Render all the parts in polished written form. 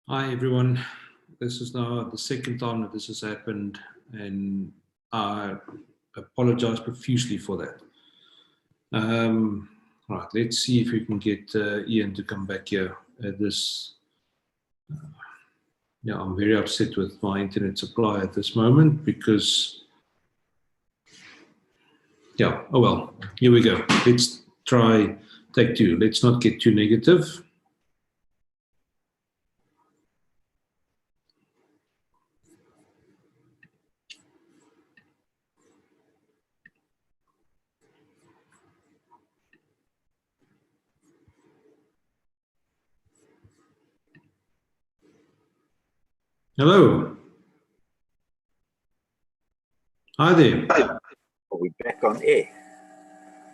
Hi everyone. This is now the second time that this has happened, and I apologize profusely for that. Right, let's see if we can get Ian to come back here. Yeah, I'm very upset with my internet supply at this moment because, yeah, oh well, here we go. Let's try take two. Let's not get too negative. Hello. Hi there. Are we back on air?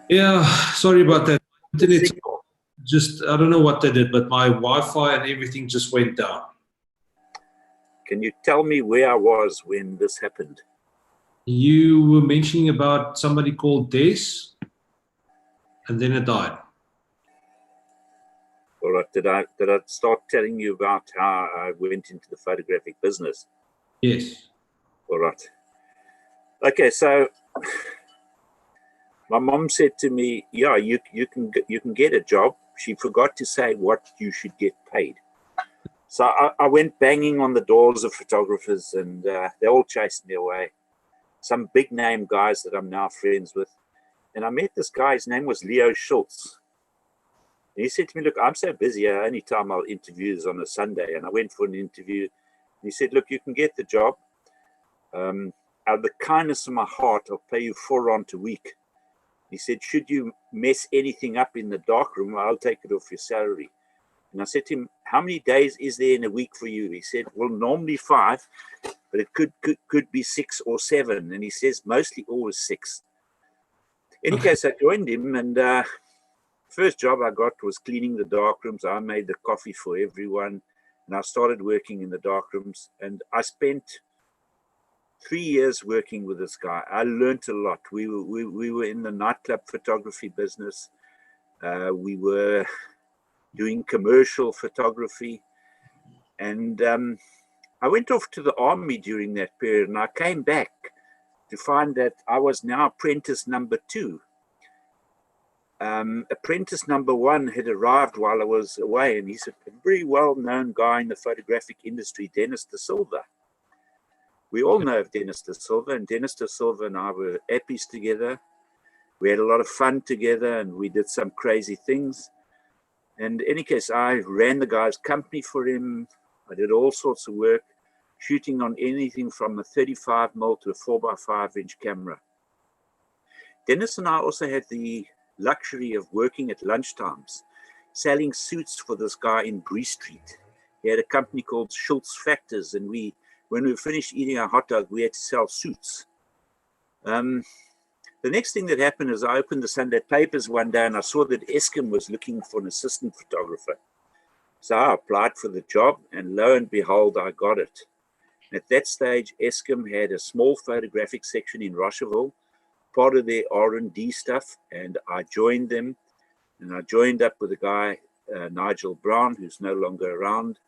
Yeah, sorry about that. Internet just, I don't know what they did, but my Wi-Fi and everything just went down. Can you tell me where I was when this happened? You were mentioning about somebody called Des, and then it died. All right, did I start telling you about how I went into the photographic business? Yes. All right. Okay, so my mom said to me, "Yeah, you can get a job." She forgot to say what you should get paid. So I went banging on the doors of photographers, and they all chased me away. Some big name guys that I'm now friends with. And I met this guy, his name was Leo Schultz. And he said to me, "Look, I'm so busy, only time I'll interview is on a Sunday." And I went for an interview. And he said, "Look, you can get the job. Out of the kindness of my heart, I'll pay you £4 a week." He said, "Should you mess anything up in the darkroom, I'll take it off your salary." And I said to him, "How many days is there in a week for you?" He said, "Well, normally 5, but it could be 6 or 7. And he says, mostly always 6. In any case, I joined him, and first job I got was cleaning the darkrooms. I made the coffee for everyone, and I started working in the darkrooms. And I spent 3 years working with this guy. I learned a lot. We were in the nightclub photography business. We were doing commercial photography, and I went off to the army during that period, and I came back to find that I was now apprentice number 2. Apprentice number 1 had arrived while I was away, and he's a very well-known guy in the photographic industry, Dennis De Silva. We all know of Dennis De Silva, and Dennis De Silva and I were appies together. We had a lot of fun together, and we did some crazy things. And in any case, I ran the guy's company for him. I did all sorts of work, shooting on anything from a 35mm to a 4x5-inch camera. Dennis and I also had the luxury of working at lunchtimes, selling suits for this guy in Bree Street. He had a company called Schultz Factors, and when we finished eating our hot dog, we had to sell suits. The next thing that happened is I opened the Sunday papers one day, and I saw that Eskom was looking for an assistant photographer. So I applied for the job, and lo and behold, I got it. At that stage, Eskom had a small photographic section in Rocheville, part of their R&D stuff, and I joined them. And I joined up with a guy, Nigel Brown, who's no longer around,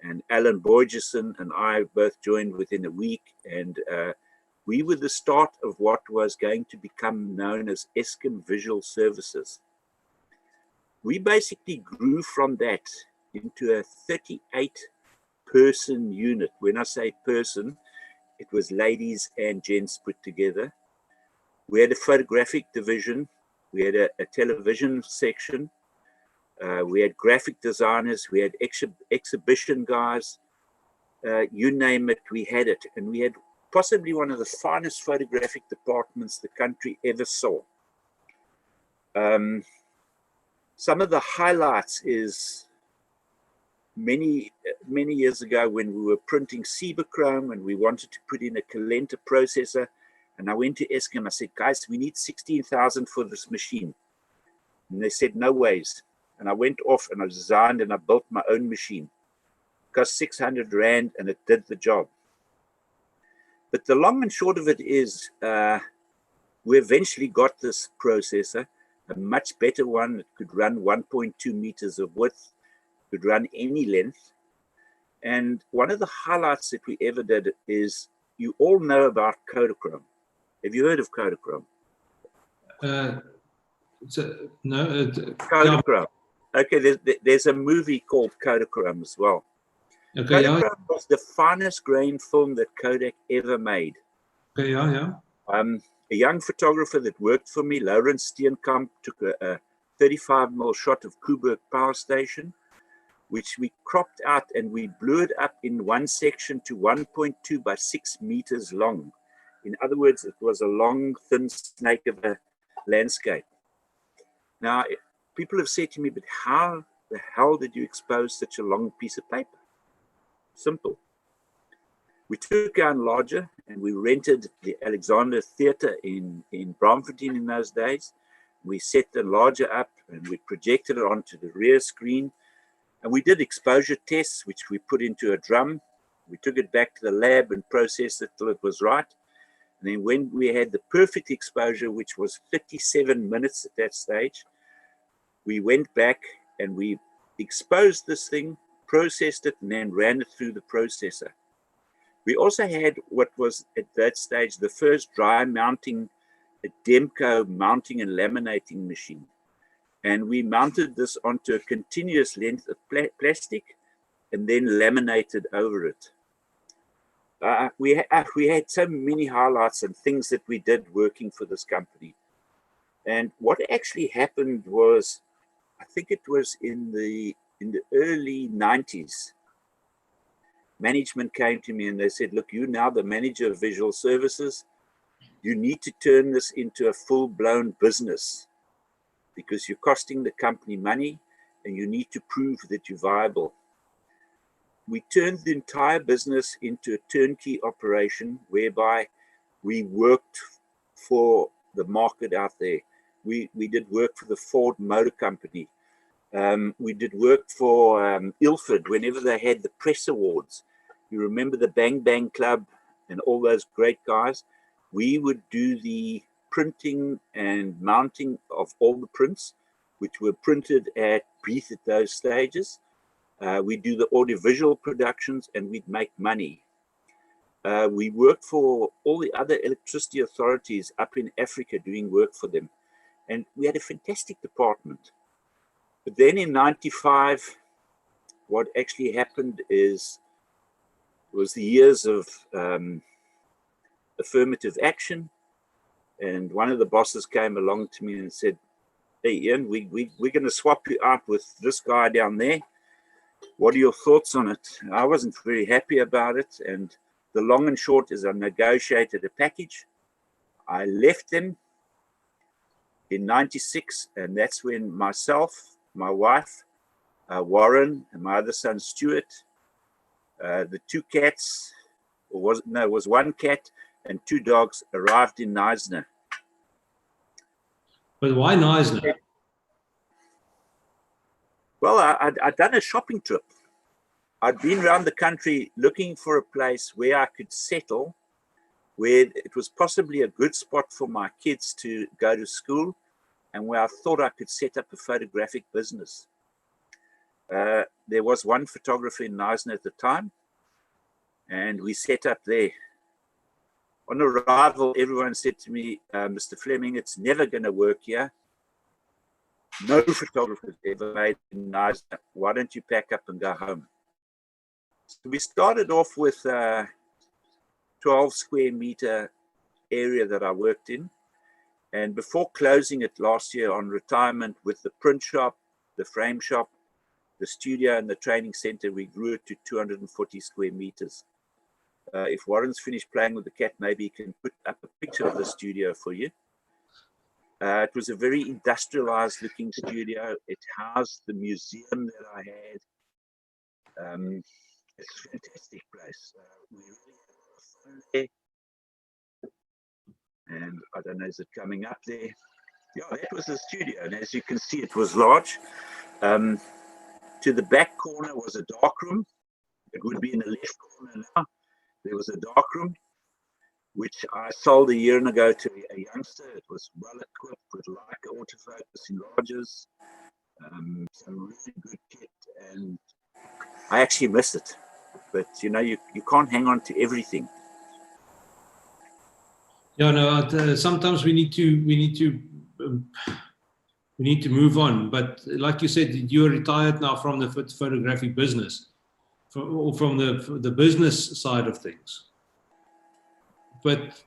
and Alan Borgeson, and I both joined within a week. And we were the start of what was going to become known as Eskom Visual Services. We basically grew from that into a 38-person unit. When I say person, it was ladies and gents put together. We had a photographic division. We had a television section. We had graphic designers. We had exhibition guys. You name it, we had it. And we had possibly one of the finest photographic departments the country ever saw. Some of the highlights is many years ago when we were printing Cibachrome and we wanted to put in a Calenta processor, and I went to Eskom. I said, "Guys, we need 16,000 for this machine." And they said, "No ways." And I went off and I designed and I built my own machine. It cost 600 Rand, and it did the job. But the long and short of it is we eventually got this processor, a much better one. It could run 1.2 meters of width, could run any length. And one of the highlights that we ever did is, you all know about Kodachrome. Have you heard of Kodachrome? No. Kodachrome. Okay, there's a movie called Kodachrome as well. Okay, Kodachrome was the finest grain film that Kodak ever made. Okay, yeah. A young photographer that worked for me, Lawrence Steenkamp, took a 35mm shot of Koeberg Power Station, which we cropped out and we blew it up in one section to 1.2 by 6 meters long. In other words, it was a long, thin snake of a landscape. Now, people have said to me, but how the hell did you expose such a long piece of paper? Simple. We took our enlarger and we rented the Alexander Theatre in Braamfontein in those days. We set the enlarger up and we projected it onto the rear screen. And we did exposure tests, which we put into a drum. We took it back to the lab and processed it till it was right. And then when we had the perfect exposure, which was 57 minutes at that stage, we went back and we exposed this thing, processed it, and then ran it through the processor. We also had what was at that stage the first dry mounting, a Demco mounting and laminating machine. And we mounted this onto a continuous length of plastic and then laminated over it. We had so many highlights and things that we did working for this company. And what actually happened was, I think it was in the early 90s, management came to me and they said, look, you're now the manager of visual services. You need to turn this into a full-blown business because you're costing the company money and you need to prove that you're viable. We turned the entire business into a turnkey operation whereby we worked for the market out there. We did work for the Ford Motor Company. We did work for Ilford whenever they had the press awards. You remember the Bang Bang Club and all those great guys? We would do the printing and mounting of all the prints, which were printed at Breath at those stages. We do the audiovisual productions and we'd make money. We worked for all the other electricity authorities up in Africa doing work for them. And we had a fantastic department. But then in 95, what actually happened was the years of affirmative action. And one of the bosses came along to me and said, hey, Ian, we're going to swap you out with this guy down there. What are your thoughts on it? I wasn't very happy about it. And the long and short is I negotiated a package. I left them in 96. And that's when myself, my wife, Warren, and my other son, Stuart, the two cats, it was one cat and two dogs arrived in Knysna. But why Knysna? Well, I'd done a shopping trip. I'd been around the country looking for a place where I could settle, where it was possibly a good spot for my kids to go to school, and where I thought I could set up a photographic business. There was one photographer in Knysna at the time, and we set up there. On arrival, everyone said to me, Mr. Fleming, it's never going to work here. No photographer ever made in Knysna. Why don't you pack up and go home? So we started off with a 12 square meter area that I worked in. And before closing it last year on retirement with the print shop, the frame shop, the studio and the training center, we grew it to 240 square meters. If Warren's finished playing with the cat, maybe he can put up a picture of the studio for you. It was a very industrialized looking studio. It housed the museum that I had. It's a fantastic place. We really had a lot of fun there. And I don't know, is it coming up there? Yeah, that was the studio. And as you can see, it was large. To the back corner was a dark room. It would be in the left corner now. There was a dark room, which I sold a year ago to a youngster. It was well equipped with Leica autofocus enlargers, some really good kit, and I actually missed it. but you know, you can't hang on to everything. Yeah, no. Sometimes we need to move on. But like you said, you're retired now from the photographic business, or from the business side of things. But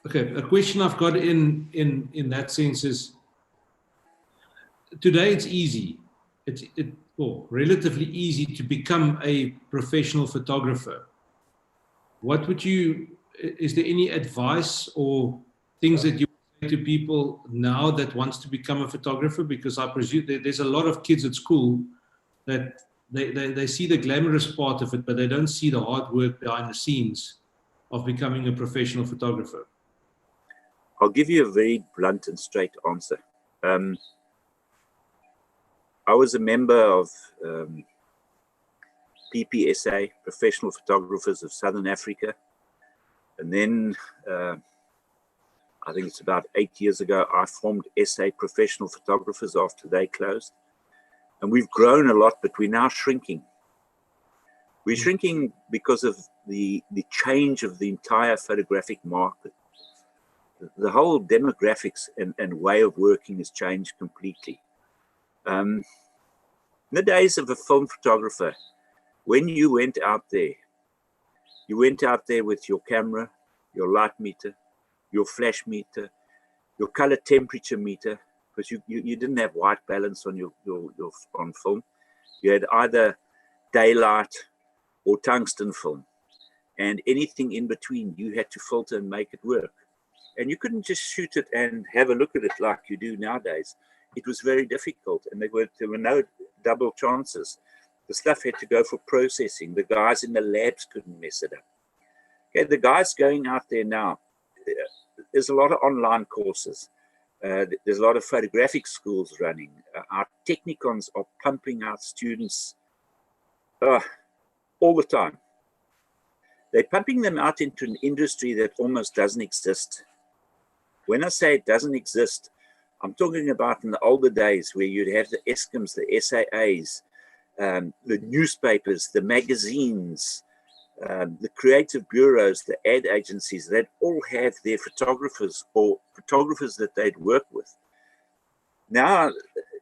okay, a question I've got in that sense is, today it's easy. It's relatively easy to become a professional photographer. Is there any advice or things that you would say to people now that wants to become a photographer? Because I presume there's a lot of kids at school that they see the glamorous part of it, but they don't see the hard work behind the scenes of becoming a professional photographer. I'll give you a very blunt and straight answer. I was a member of PPSA, Professional Photographers of Southern Africa. And then I think it's about 8 years ago, I formed SA Professional Photographers after they closed. And we've grown a lot, but we're now shrinking. We're shrinking because of the change of the entire photographic market. The whole demographics and way of working has changed completely. In the days of a film photographer, when you went out there with your camera, your light meter, your flash meter, your color temperature meter, because you didn't have white balance on your on film. You had either daylight or tungsten film, and anything in between you had to filter and make it work. And you couldn't just shoot it and have a look at it like you do nowadays. It was very difficult, and there were no double chances. The stuff had to go for processing. The guys in the labs couldn't mess it up. Okay, the guys going out there now, there's a lot of online courses. There's a lot of photographic schools running. Our technicons are pumping out students all the time. They're pumping them out into an industry that almost doesn't exist. When I say it doesn't exist, I'm talking about in the older days where you'd have the ESCOMs, the SAAs, the newspapers, the magazines, the creative bureaus, the ad agencies, that all have their photographers or photographers that they'd work with. Now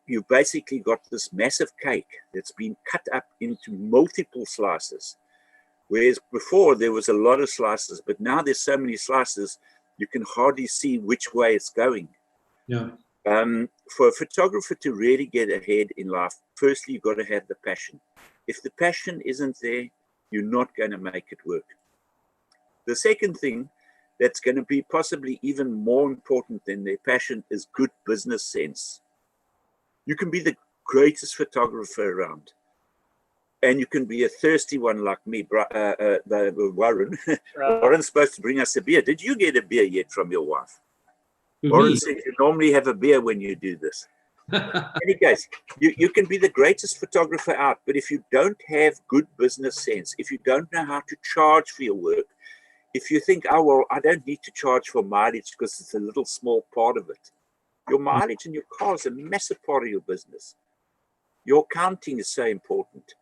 you've basically got this massive cake that's been cut up into multiple slices. Whereas before there was a lot of slices, but now there's so many slices, you can hardly see which way it's going. Yeah. For a photographer to really get ahead in life, firstly, you've got to have the passion. If the passion isn't there, you're not going to make it work. The second thing that's going to be possibly even more important than their passion is good business sense. You can be the greatest photographer around, and you can be a thirsty one like me, Warren. Warren's supposed to bring us a beer. Did you get a beer yet from your wife? Warren said you normally have a beer when you do this. In any case, you can be the greatest photographer out, but if you don't have good business sense, if you don't know how to charge for your work, if you think, oh, well, I don't need to charge for mileage because it's a little small part of it. Your mileage in your car is a massive part of your business. Your accounting is so important.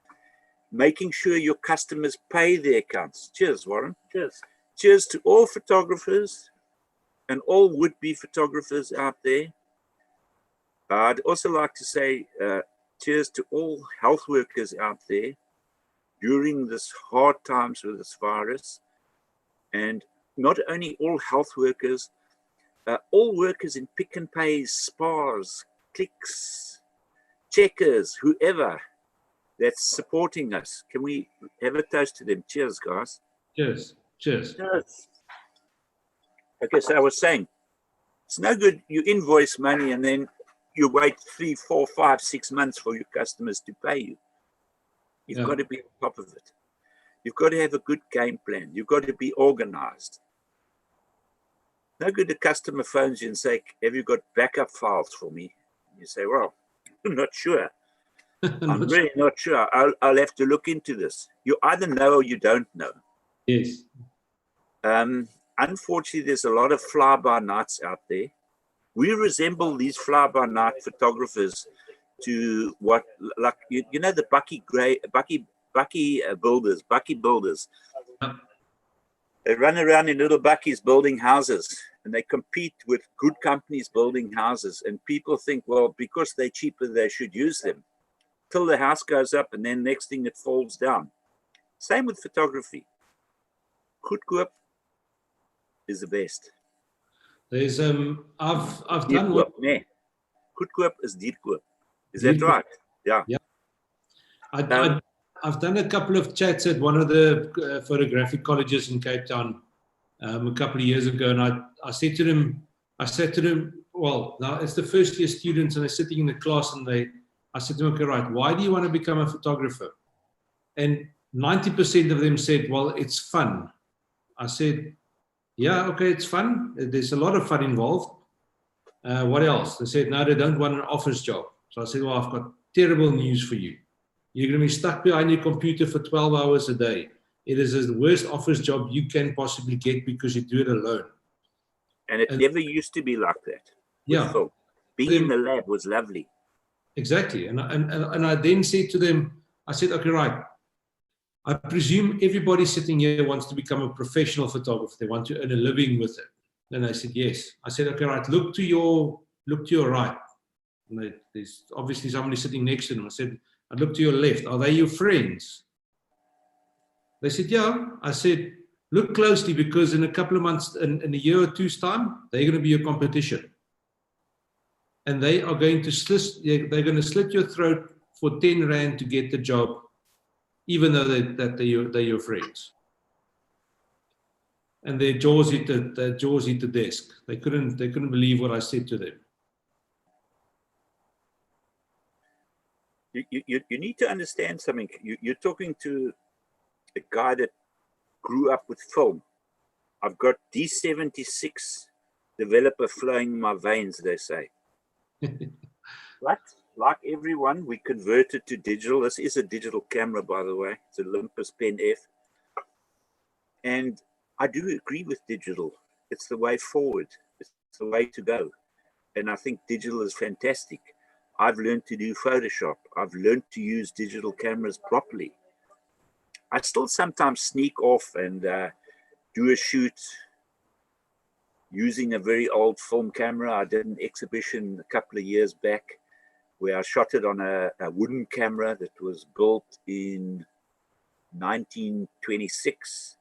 Making sure your customers pay their accounts. Cheers, Warren. Cheers. Cheers to all photographers and all would-be photographers out there. I'd also like to say cheers to all health workers out there during this hard times with this virus. And not only all health workers, all workers in Pick and Pays, Spars, Clicks, Checkers, whoever that's supporting us. Can we have a toast to them? Cheers, guys. Cheers. Cheers. Cheers. Okay, so I was saying, it's no good you invoice money and then you wait 3, 4, 5, 6 months for your customers to pay you. You've got to be on top of it. You've got to have a good game plan. You've got to be organized. No good the customer phones you and say, have you got backup files for me? You say, well, I'm not sure. I'm really not sure. I'll have to look into this. You either know or you don't know. Yes. Unfortunately, there's a lot of fly-by-nights out there. We resemble these fly-by-night photographers to what, like, you know, the Bucky Bucky builders. They run around in little buckies building houses, and they compete with good companies building houses. And people think, well, because they're cheaper, they should use them. Till the house goes up, and then next thing it falls down. Same with photography. Goedkoop is the best. There's I've done what. Goedkoop is dierkoop. Is that right? Yeah. Yeah. I've done a couple of chats at one of the photographic colleges in Cape Town a couple of years ago, and I said to them, well, now it's the first year students, and they're sitting in the class, and I said to them, okay, right, why do you want to become a photographer? And 90% of them said, well, it's fun. I said, yeah, okay, it's fun. There's a lot of fun involved. What else? They said, no, they don't want an office job. So I said, well, I've got terrible news for you. You're going to be stuck behind your computer for 12 hours a day. It is the worst office job you can possibly get because you do it alone. And it never used to be like that. Yeah. Being in the lab was lovely. Exactly. And I then said to them, I said, okay, right. I presume everybody sitting here wants to become a professional photographer. They want to earn a living with it. And I said, yes. I said, okay, right, look to your right. And there's obviously somebody sitting next to them. I said, I looked to your left. Are they your friends? They said, yeah. I said, look closely, because in a couple of months, in a year or two's time, they're going to be your competition. And they are going to slit your throat for 10 Rand to get the job, even though they're your friends. And their jaws hit the desk. They couldn't believe what I said to them. You need to understand something. You're talking to a guy that grew up with film. I've got D76 developer flowing in my veins, they say. But like everyone, we converted to digital. This is a digital camera, by the way. It's an Olympus Pen F. And I do agree with digital. It's the way forward. It's the way to go. And I think digital is fantastic. I've learned to do Photoshop. I've learned to use digital cameras properly. I still sometimes sneak off and do a shoot using a very old film camera. I did an exhibition a couple of years back where I shot it on a wooden camera that was built in 1926.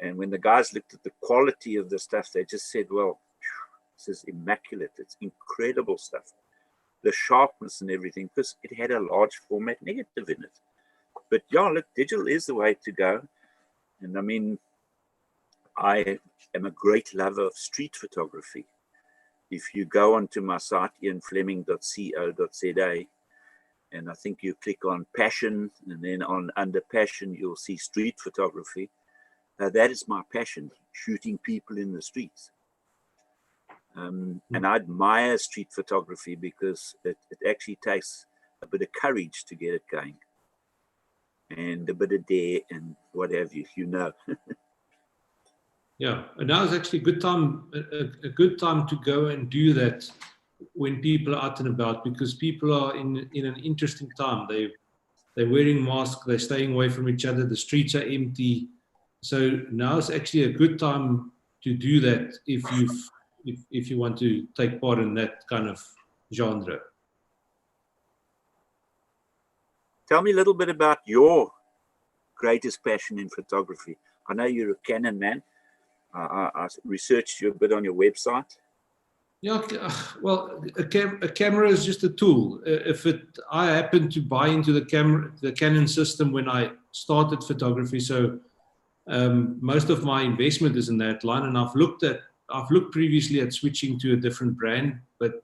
And when the guys looked at the quality of the stuff, they just said, well, this is immaculate. It's incredible stuff. The sharpness and everything, because it had a large format negative in it. But yeah, look, digital is the way to go. And I mean, I am a great lover of street photography. If you go onto my site, ianfleming.co.za, and I think you click on passion, and then under passion, you'll see street photography. That is my passion, shooting people in the streets. And I admire street photography because it actually takes a bit of courage to get it going, and a bit of dare and what have you, Yeah, and now is actually a good time to go and do that when people are out and about, because people are in an interesting time. They're wearing masks, they're staying away from each other, the streets are empty. So now is actually a good time to do that if you want to take part in that kind of genre. Tell me a little bit about your greatest passion in photography. I know you're a Canon man. I researched you a bit on your website. Yeah, well, a camera is just a tool. I happened to buy into the Canon system when I started photography, so most of my investment is in that line. And I've looked previously at switching to a different brand, but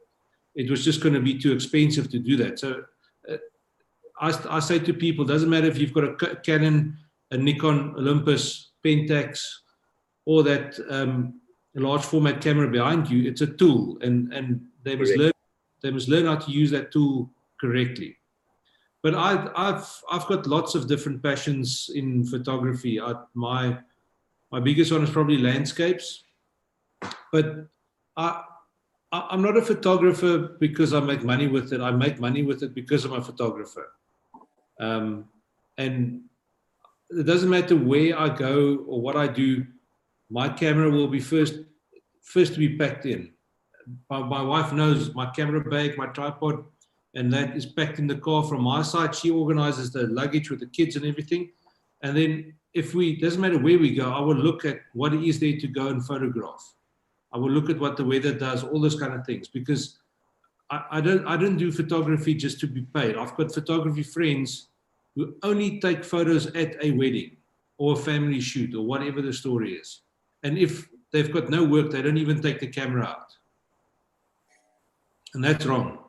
it was just going to be too expensive to do that. So I say to people, doesn't matter if you've got a Canon, a Nikon, Olympus, Pentax, or that large format camera behind you. It's a tool, and they must learn how to use that tool correctly. But I've got lots of different passions in photography. My biggest one is probably landscapes. But I'm not a photographer because I make money with it. I make money with it because I'm a photographer. And it doesn't matter where I go or what I do, my camera will be first to be packed in. My wife knows my camera bag, my tripod, and that is packed in the car from my side. She organizes the luggage with the kids and everything. And then doesn't matter where we go, I will look at what is there to go and photograph. I will look at what the weather does, all those kind of things, because I don't do photography just to be paid. I've got photography friends who only take photos at a wedding or a family shoot or whatever the story is. And if they've got no work, they don't even take the camera out. And that's wrong.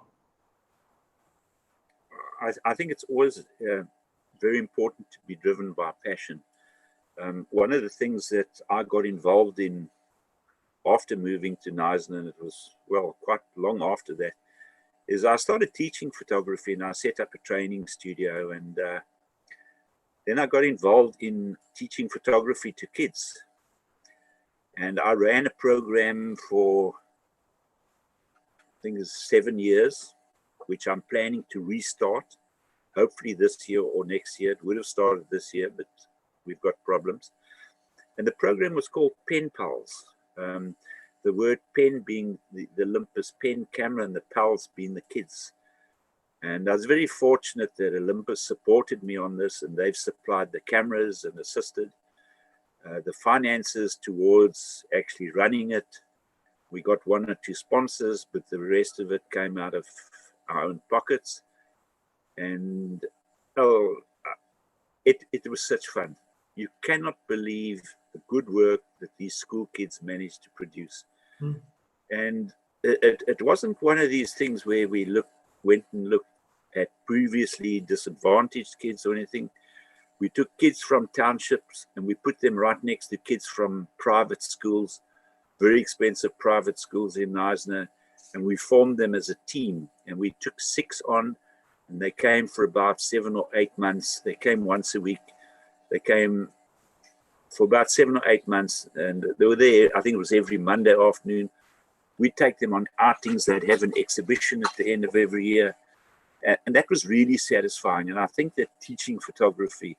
I think it's always very important to be driven by passion. One of the things that I got involved in after moving to Knysna, and it was, well, quite long after that, is I started teaching photography, and I set up a training studio, and then I got involved in teaching photography to kids. And I ran a program for, I think it's 7 years, which I'm planning to restart, hopefully this year or next year. It would have started this year, but we've got problems. And the program was called Pen Pals. The word pen being the Olympus pen camera, and the pals being the kids. And I was very fortunate that Olympus supported me on this, and they've supplied the cameras and assisted the finances towards actually running it. We got 1 or 2 sponsors, but the rest of it came out of our own pockets. And it was such fun. You cannot believe the good work that these school kids managed to produce. And it wasn't one of these things where we went and looked at previously disadvantaged kids or anything. We took kids from townships and we put them right next to kids from private schools, very expensive private schools in Knysna, and we formed them as a team. And we took 6 on, and they came for about 7 or 8 months. They came once a week. They came for about 7 or 8 months, and they were there, I think it was every Monday afternoon. We'd take them on outings. They'd have an exhibition at the end of every year. And that was really satisfying. And I think that teaching photography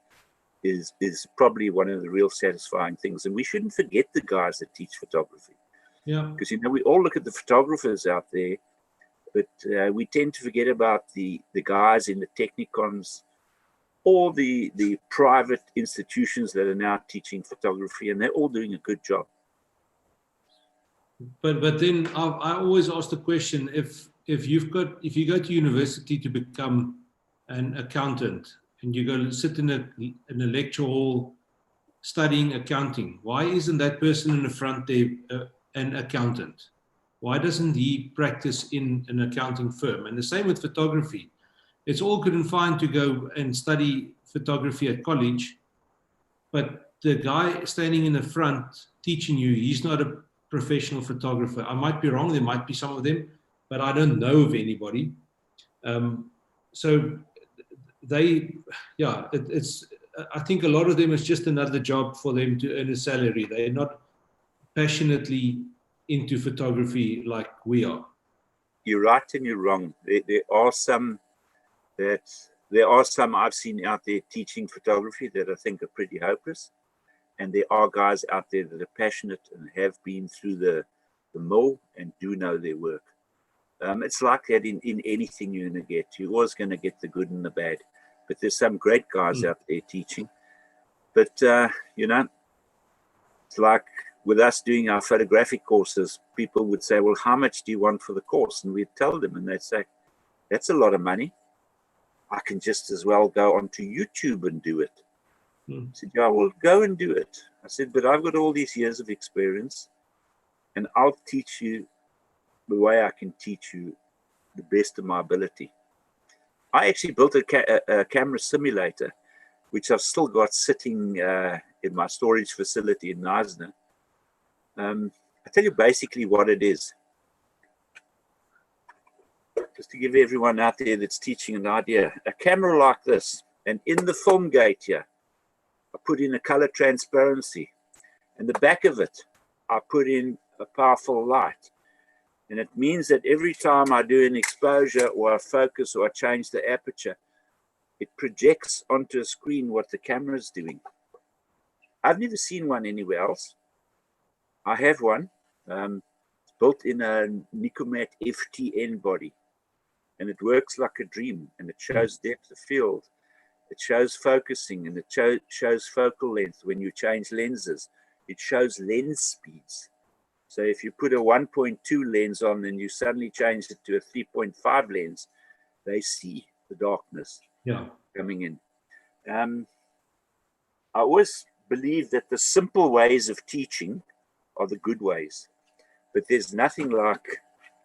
is probably one of the real satisfying things. And we shouldn't forget the guys that teach photography. Yeah. Because, you know, we all look at the photographers out there, but we tend to forget about the guys in the technicons, or the private institutions that are now teaching photography, and they're all doing a good job. But then I always ask the question, if you go to university to become an accountant, and you go sit in a lecture hall studying accounting, why isn't that person in the front there an accountant? Why doesn't he practice in an accounting firm? And the same with photography. It's all good and fine to go and study photography at college, but the guy standing in the front teaching you, he's not a professional photographer. I might be wrong, there might be some of them, but I don't know of anybody. So I think a lot of them is just another job for them to earn a salary. They're not passionately into photography like we are. You're right and you're wrong. There are some I've seen out there teaching photography that I think are pretty hopeless. And there are guys out there that are passionate and have been through the mill and do know their work. It's like that in anything you're going to get. You're always going to get the good and the bad. But there's some great guys out there teaching. But, you know, it's like with us doing our photographic courses, people would say, well, how much do you want for the course? And we'd tell them, and they'd say, that's a lot of money. I can just as well go onto YouTube and do it. I said, yeah, well, go and do it. I said, but I've got all these years of experience, and I'll teach you the way I can teach you the best of my ability. I actually built a camera simulator, which I've still got sitting in my storage facility in Knysna. I'll tell you basically what it is. Just to give everyone out there that's teaching an idea. A camera like this, and in the film gate here, I put in a color transparency. And the back of it, I put in a powerful light. And it means that every time I do an exposure or a focus or I change the aperture, it projects onto a screen what the camera is doing. I've never seen one anywhere else. I have one. It's built in a Nicomat FTN body, and it works like a dream, and it shows depth of field. It shows focusing, and it shows focal length when you change lenses. It shows lens speeds. So if you put a 1.2 lens on and you suddenly change it to a 3.5 lens, they see the darkness coming in. I always believe that the simple ways of teaching are the good ways, but there's nothing like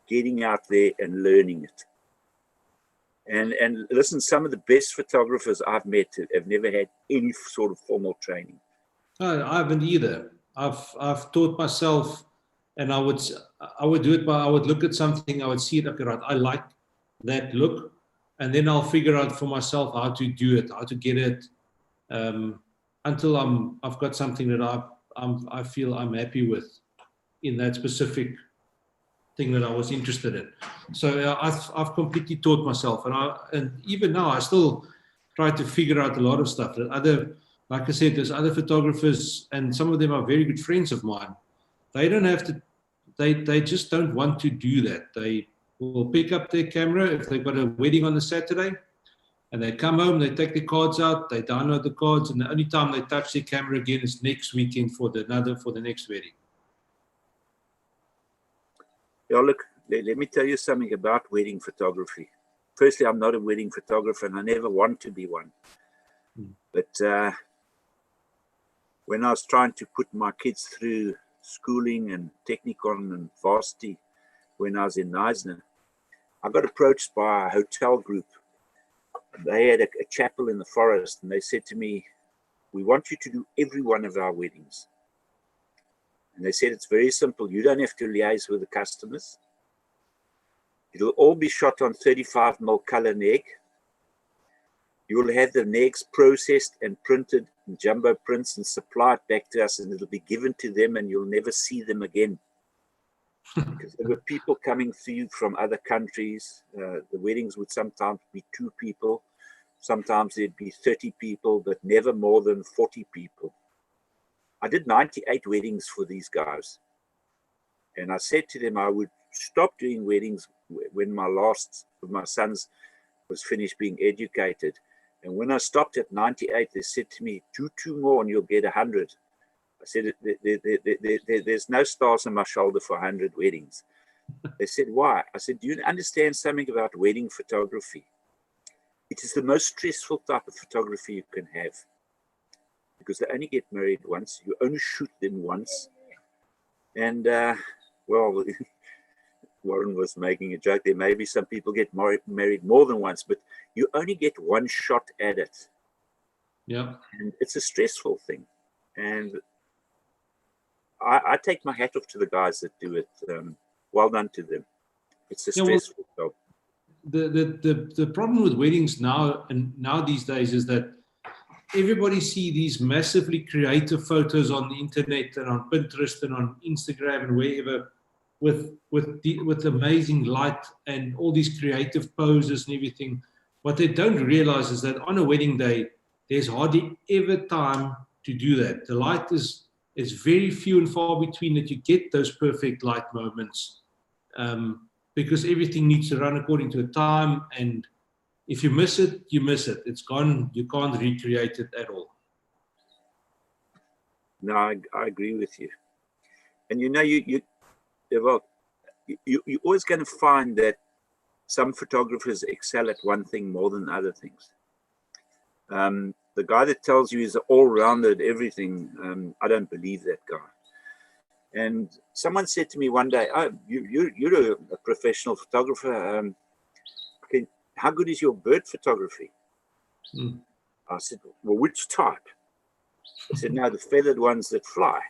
getting out there and learning it. And listen, some of the best photographers I've met have never had any sort of formal training. No, I haven't either. I've taught myself, and I would do it by, I would look at something, I would see it, okay, right, I like that look, and then I'll figure out for myself how to do it, how to get it, until I've got something that I feel I'm happy with in that specific thing that I was interested in. So I've completely taught myself, and even now I still try to figure out a lot of stuff that like I said, there's other photographers, and some of them are very good friends of mine. They don't have to, they just don't want to do that. They will pick up their camera if they've got a wedding on a Saturday, and they come home, they take the cards out, they download the cards, and the only time they touch their camera again is next weekend for the next wedding. Yeah, look, let me tell you something about wedding photography. Firstly, I'm not a wedding photographer, and I never want to be one. But when I was trying to put my kids through schooling and Technikon and varsity when I was in Neisner, I got approached by a hotel group. They had a chapel in the forest, and they said to me, "We want you to do every one of our weddings." And they said, "It's very simple. You don't have to liaise with the customers. It'll all be shot on 35mm color neg. You will have the negs processed and printed in jumbo prints and supplied back to us, and it'll be given to them, and you'll never see them again." Because there were people coming through from other countries. The weddings would sometimes be 2 people. Sometimes there'd be 30 people, but never more than 40 people. I did 98 weddings for these guys. And I said to them I would stop doing weddings when my last of my sons was finished being educated. And when I stopped at 98, they said to me, "Do 2 more and you'll get 100. I said, "There's no stars on my shoulder for 100 weddings." They said, "Why?" I said, "Do you understand something about wedding photography? It is the most stressful type of photography you can have, because they only get married once. You only shoot them once. And, well, Warren was making a joke there. Maybe some people get married more than once, but you only get one shot at it. Yeah. And it's a stressful thing. And I take my hat off to the guys that do it. Well done to them. It's a stressful job. The problem with weddings now these days is that everybody see these massively creative photos on the internet and on Pinterest and on Instagram and wherever with amazing light and all these creative poses and everything. What they don't realize is that on a wedding day, there's hardly ever time to do that. The light is very few and far between that you get those perfect light moments, because everything needs to run according to a time, and if you miss it, you miss it. It's gone. You can't recreate it at all. No, I agree with you. And you know, you're always going to find that some photographers excel at one thing more than other things. The guy that tells you he's all-rounded everything, I don't believe that guy. And someone said to me one day, "Oh, you're a professional photographer. How good is your bird photography?" I said, "Well, which type?" I said, "No, the feathered ones that fly."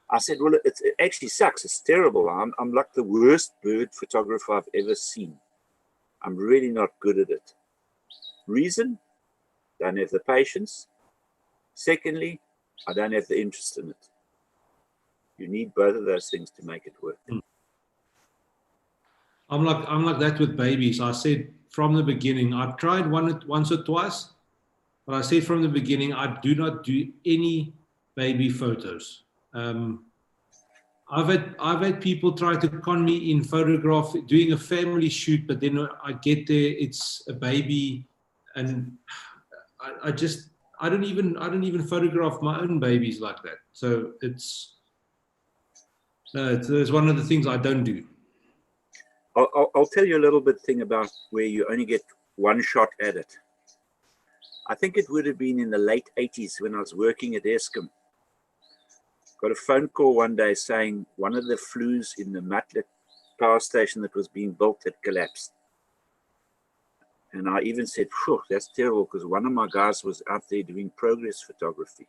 I said, "Well, it actually sucks. It's terrible. I'm like the worst bird photographer I've ever seen. I'm really not good at it. Reason? Don't have the patience. Secondly, I don't have the interest in it. You need both of those things to make it work." I'm like that with babies. I said from the beginning, I've tried once or twice, but I said from the beginning, I do not do any baby photos. I've had people try to con me in photograph doing a family shoot, but then I get there, it's a baby, and I don't even photograph my own babies like that. So it's one of the things I don't do. I'll tell you a little bit thing about where you only get one shot at it. I think it would have been in the late 80s when I was working at Eskom. Got a phone call one day saying one of the flues in the Matlet power station that was being built had collapsed. And I even said, phew, that's terrible, because one of my guys was out there doing progress photography.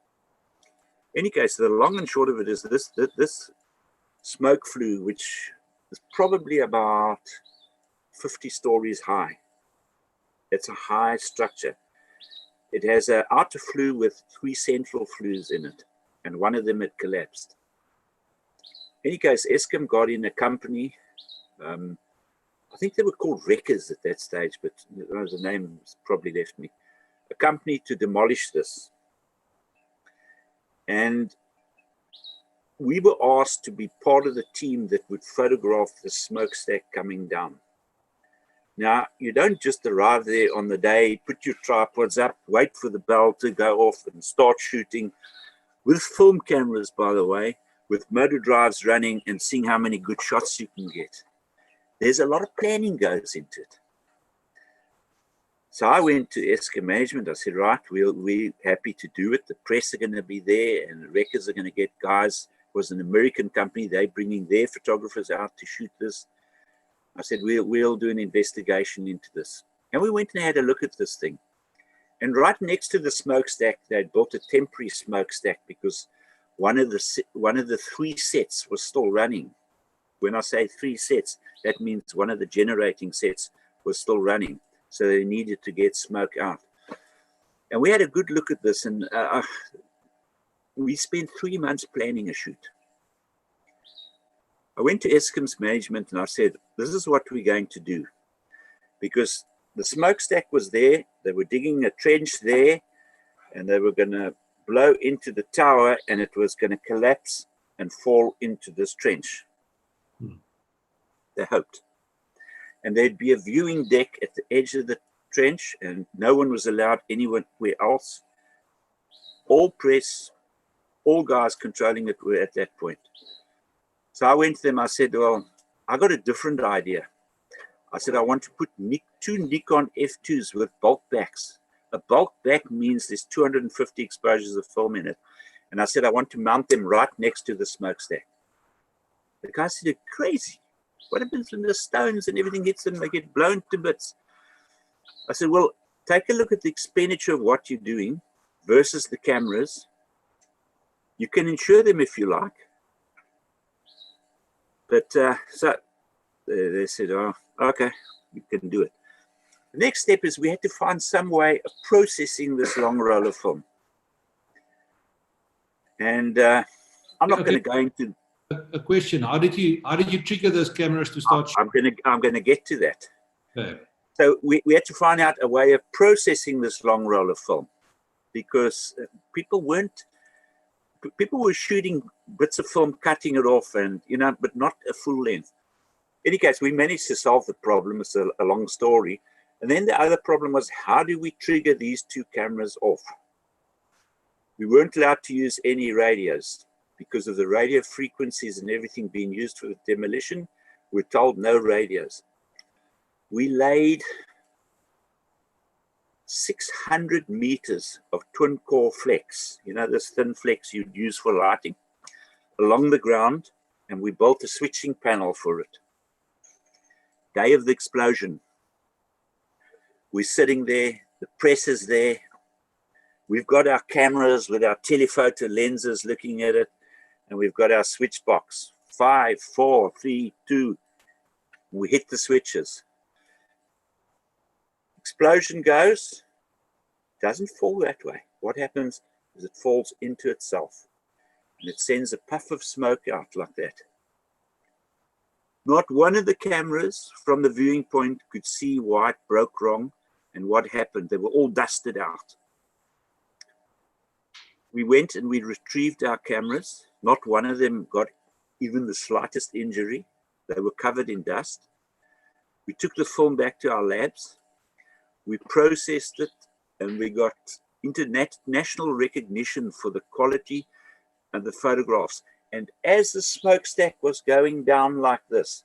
In any case, the long and short of it is this smoke flue, which is probably about 50 stories high. It's a high structure. It has an outer flue with 3 central flues in it, and one of them had collapsed. In any case, Eskom got in a company, I think they were called Wreckers at that stage, but the name probably left me, a company to demolish this. And we were asked to be part of the team that would photograph the smokestack coming down. Now, you don't just arrive there on the day, put your tripods up, wait for the bell to go off and start shooting with film cameras, by the way, with motor drives running and seeing how many good shots you can get. There's a lot of planning goes into it. So I went to Eskom management. I said, right, we're happy to do it. The press are going to be there and the records are going to get guys. It was an American company. They're bringing their photographers out to shoot this. I said, we'll do an investigation into this. And we went and had a look at this thing. And right next to the smokestack, they'd built a temporary smokestack because one of the 3 sets was still running. When I say 3 sets, that means one of the generating sets was still running. So they needed to get smoke out. And we had a good look at this, and we spent 3 months planning a shoot. I went to Eskom's management and I said, this is what we're going to do. Because the smokestack was there, they were digging a trench there, and they were going to blow into the tower, and it was going to collapse and fall into this trench. They hoped. And there'd be a viewing deck at the edge of the trench, and no one was allowed anywhere else. All press, all guys controlling it were at that point. So I went to them, I said, well, I got a different idea. I said, I want to put 2 Nikon F2s with bulk backs. A bulk back means there's 250 exposures of film in it. And I said, I want to mount them right next to the smokestack. The guy said, you're crazy. What happens when the stones and everything hits them? They get blown to bits. I said, well, take a look at the expenditure of what you're doing versus the cameras. You can insure them if you like. But so they said, oh, okay, you can do it. The next step is we had to find some way of processing this long roll of film. And I'm not going to go into a question. How did you trigger those cameras to start? I'm going to get to that. Okay. So we had to find out a way of processing this long roll of film, because people were shooting bits of film, cutting it off, and but not a full length. In any case, we managed to solve the problem. It's a long story. And then the other problem was, how do we trigger these 2 cameras off? We weren't allowed to use any radios because of the radio frequencies and everything being used for the demolition. We're told no radios. We laid 600 meters of twin core flex, this thin flex you'd use for lighting, along the ground, and we built a switching panel for it. Day of the explosion, we're sitting there, the press is there, we've got our cameras with our telephoto lenses looking at it, and we've got our switch box. 5, 4, 3, 2, we hit the switches. Explosion goes, doesn't fall that way. What happens is it falls into itself, and it sends a puff of smoke out like that. Not one of the cameras from the viewing point could see why it broke wrong and what happened. They were all dusted out. We went and we retrieved our cameras. Not one of them got even the slightest injury. They were covered in dust. We took the film back to our labs. We processed it, and we got international recognition for the quality and the photographs. And as the smokestack was going down like this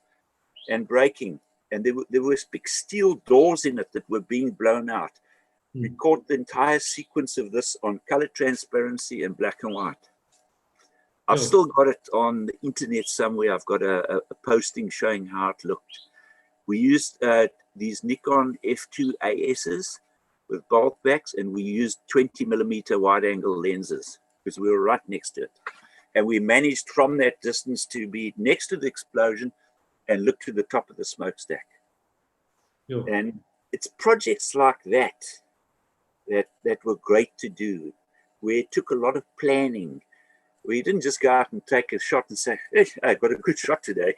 and breaking, and there were big steel doors in it that were being blown out, we caught the entire sequence of this on color transparency and black and white. I've still got it on the internet somewhere. I've got a posting showing how it looked. We used these Nikon F2 ASs with bulk backs, and we used 20mm wide angle lenses because we were right next to it. And we managed from that distance to be next to the explosion and look to the top of the smokestack. And it's projects like that were great to do, where it took a lot of planning, where you didn't just go out and take a shot and say, hey, I got a good shot today.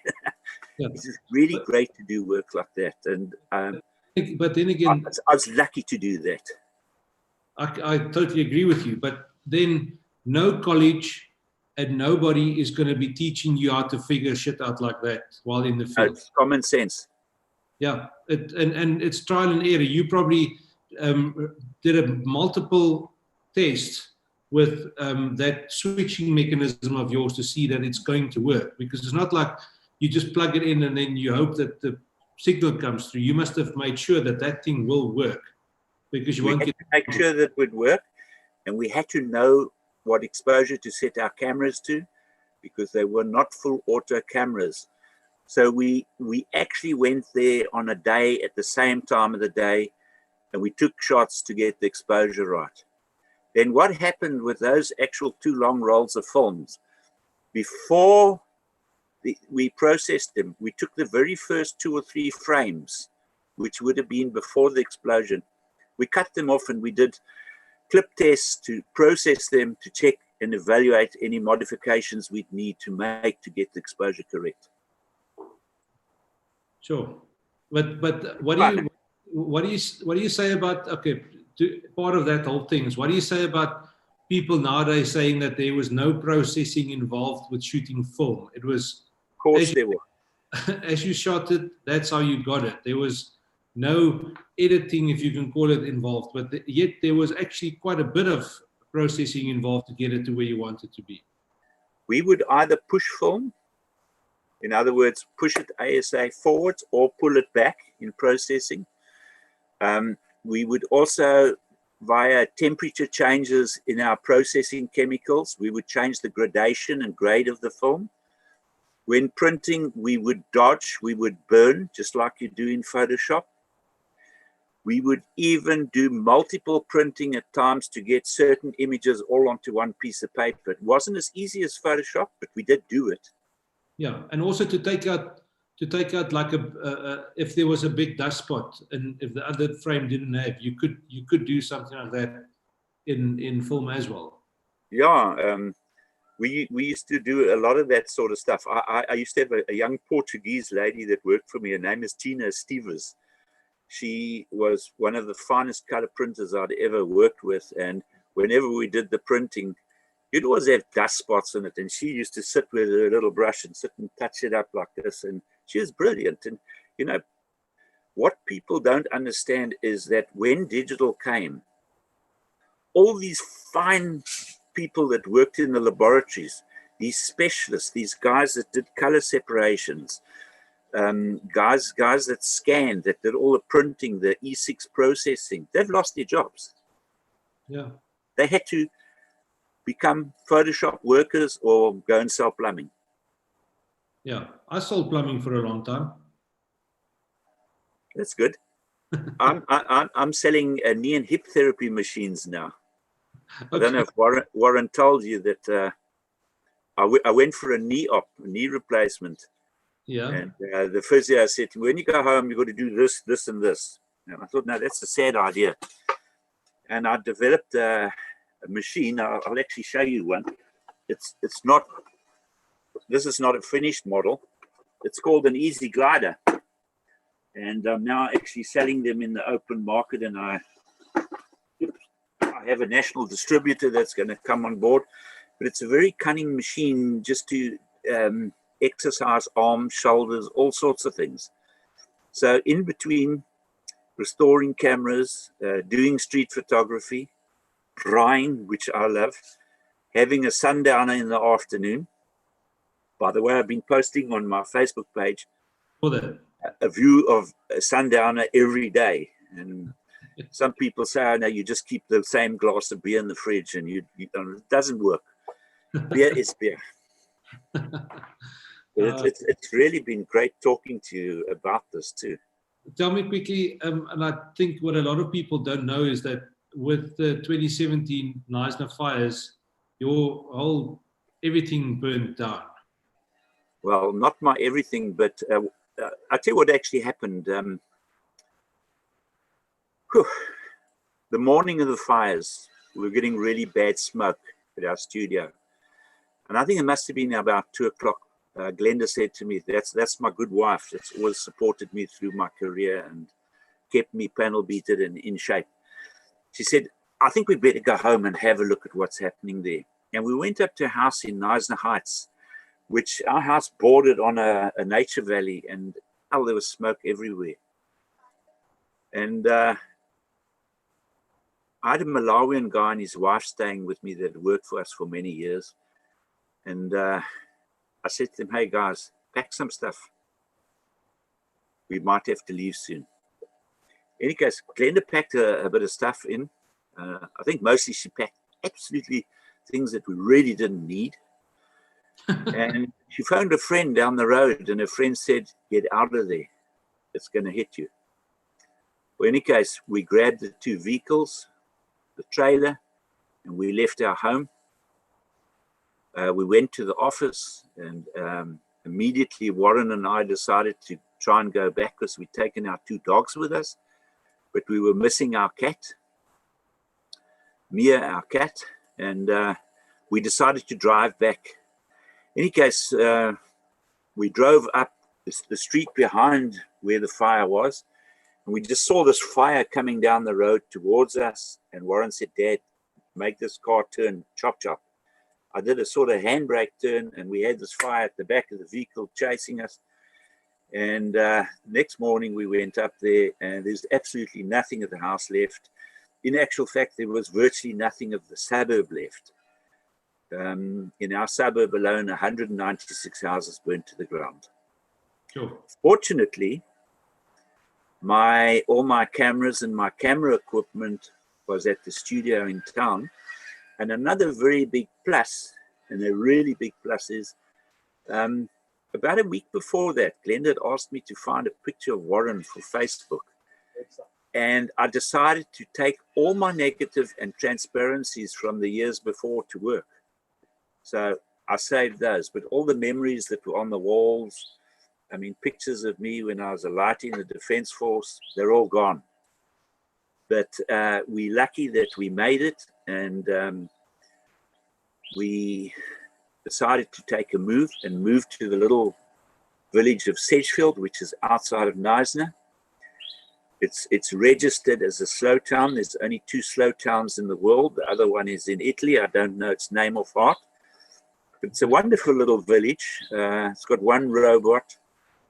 It's really great to do work like that. And but then again, I was lucky to do that. I totally agree with you. But then no college and nobody is going to be teaching you how to figure shit out like that while in the field. It's common sense. Yeah, and it's trial and error. You probably did a multiple tests with that switching mechanism of yours to see that it's going to work, because it's not like you just plug it in and then you hope that the signal comes through. You must have made sure that that thing will work, because you won't get to make sure that it would work, and we had to know what exposure to set our cameras to, because they were not full auto cameras. So we actually went there on a day at the same time of the day, and we took shots to get the exposure right. Then what happened with those actual 2 long rolls of films, before we processed them, we took the very first 2 or 3 frames, which would have been before the explosion. We cut them off and we did clip tests to process them, to check and evaluate any modifications we'd need to make to get the exposure correct. Sure, but what do you say about, okay, part of that whole thing is, what do you say about people nowadays saying that there was no processing involved with shooting film? It was, of course there were. As you shot it, that's how you got it. There was no editing, if you can call it, involved, but yet there was actually quite a bit of processing involved to get it to where you want it to be. We would either push film, in other words, push it ASA forward, or pull it back in processing. We would also, via temperature changes in our processing chemicals, we would change the gradation and grade of the film. When printing, we would dodge, we would burn, just like you do in Photoshop. We would even do multiple printing at times to get certain images all onto one piece of paper. It wasn't as easy as Photoshop, but we did do it. Yeah, and also to take out like if there was a big dust spot, and if the other frame didn't have, you could do something like that in film as well. Yeah, we used to do a lot of that sort of stuff. I used to have a young Portuguese lady that worked for me. Her name is Tina Stevens. She was one of the finest color printers I'd ever worked with, and whenever we did the printing, you'd always have dust spots in it, and she used to sit with her little brush and sit and touch it up like this, and she was brilliant. And you know, what people don't understand is that when digital came, all these fine people that worked in the laboratories, these specialists, these guys that did color separations, guys that scanned, that did all the printing, the E6 processing, they've lost their jobs. Yeah, they had to become Photoshop workers or go and sell plumbing. Yeah, I sold plumbing for a long time. That's good. I'm selling knee and hip therapy machines now. Okay. I don't know if Warren told you that I went for a knee replacement. Yeah. And the physio said, when you go home, you've got to do this, this, and this. And I thought, no, that's a sad idea. And I developed a machine. I'll actually show you one. It's not. This is not a finished model. It's called an Easy Glider. And I'm now actually selling them in the open market. And I have a national distributor that's going to come on board, but it's a very cunning machine just to exercise arms, shoulders, all sorts of things. So in between restoring cameras, doing street photography, drawing, which I love, having a sundowner in the afternoon. By the way, I've been posting on my Facebook page a view of a sundowner every day. And some people say, oh, no, you just keep the same glass of beer in the fridge, and it doesn't work. Beer is beer. But it's really been great talking to you about this too. Tell me quickly, and I think what a lot of people don't know is that with the 2017 Knysna fires, your whole everything burned down. Well, not my everything, but I'll tell you what actually happened. The morning of the fires, we were getting really bad smoke at our studio. And I think it must have been about 2 o'clock. Glenda said to me, that's my good wife. That's always supported me through my career and kept me panel beated and in shape. She said, I think we'd better go home and have a look at what's happening there. And we went up to a house in Knysna Heights, which our house bordered on a nature valley, and there was smoke everywhere. And I had a Malawian guy and his wife staying with me that worked for us for many years. And I said to them, hey guys, pack some stuff. We might have to leave soon. In any case, Glenda packed a bit of stuff in. I think mostly she packed absolutely things that we really didn't need. And she phoned a friend down the road, and her friend said, get out of there. It's going to hit you. Well, in any case, we grabbed the 2 vehicles, the trailer, and we left our home. We went to the office, and immediately Warren and I decided to try and go back because we'd taken our 2 dogs with us, but we were missing our cat, Mia, our cat, and we decided to drive back. In any case, we drove up the street behind where the fire was, and we just saw this fire coming down the road towards us, and Warren said, Dad, make this car turn, chop, chop. I did a sort of handbrake turn, and we had this fire at the back of the vehicle chasing us. And next morning we went up there, and there's absolutely nothing of the house left. In actual fact, there was virtually nothing of the suburb left. In our suburb alone, 196 houses burnt to the ground. Sure. Fortunately, all my cameras and my camera equipment was at the studio in town. And another very big plus, and a really big plus is, about a week before that, Glenda had asked me to find a picture of Warren for Facebook. And I decided to take all my negative and transparencies from the years before to work. So I saved those, but all the memories that were on the walls, I mean, pictures of me when I was a light in the Defense Force, they're all gone. But we're lucky that we made it, and we decided to take a move and move to the little village of Sedgefield, which is outside of Knysna. It's registered as a slow town. There's only 2 slow towns in the world. The other one is in Italy. I don't know its name off heart. But it's a wonderful little village. It's got 1 robot.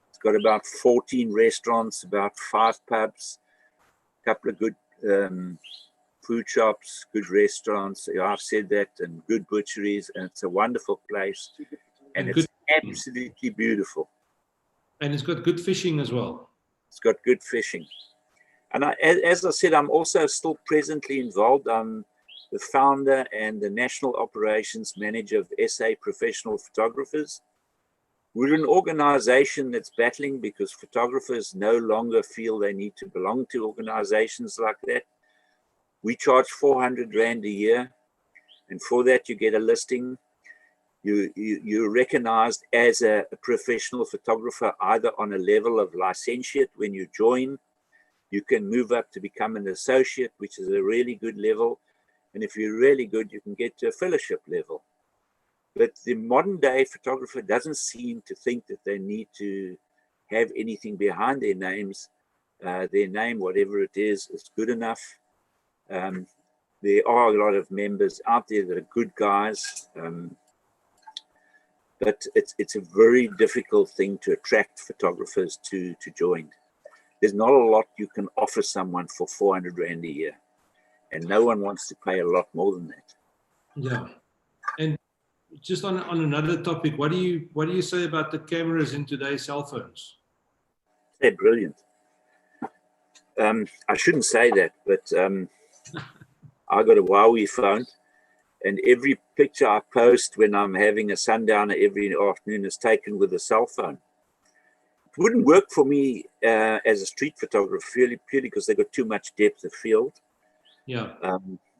It's got about 14 restaurants, about 5 pubs, a couple of good food shops, good restaurants. I've said that, and good butcheries, and it's a wonderful place, and it's absolutely beautiful. And it's got good fishing as well. It's got good fishing, and as I said, I'm also still presently involved. I'm the founder and the national operations manager of SA Professional Photographers. We're an organization that's battling because photographers no longer feel they need to belong to organizations like that. We charge 400 Rand a year, and for that you get a listing. You're recognized as a professional photographer, either on a level of licentiate when you join. You can move up to become an associate, which is a really good level. And if you're really good, you can get to a fellowship level. But the modern day photographer doesn't seem to think that they need to have anything behind their names. Their name, whatever it is good enough. there are a lot of members out there that are good guys, but it's a very difficult thing to attract photographers to join. There's not a lot you can offer someone for 400 Rand a year, and no one wants to pay a lot more than that. Yeah. And just on another topic, what do you say about the cameras in today's cell phones? They're brilliant. I shouldn't say that, but I got a Huawei phone, and every picture I post when I'm having a sundowner every afternoon is taken with a cell phone. It wouldn't work for me as a street photographer, purely because they got too much depth of field. Yeah.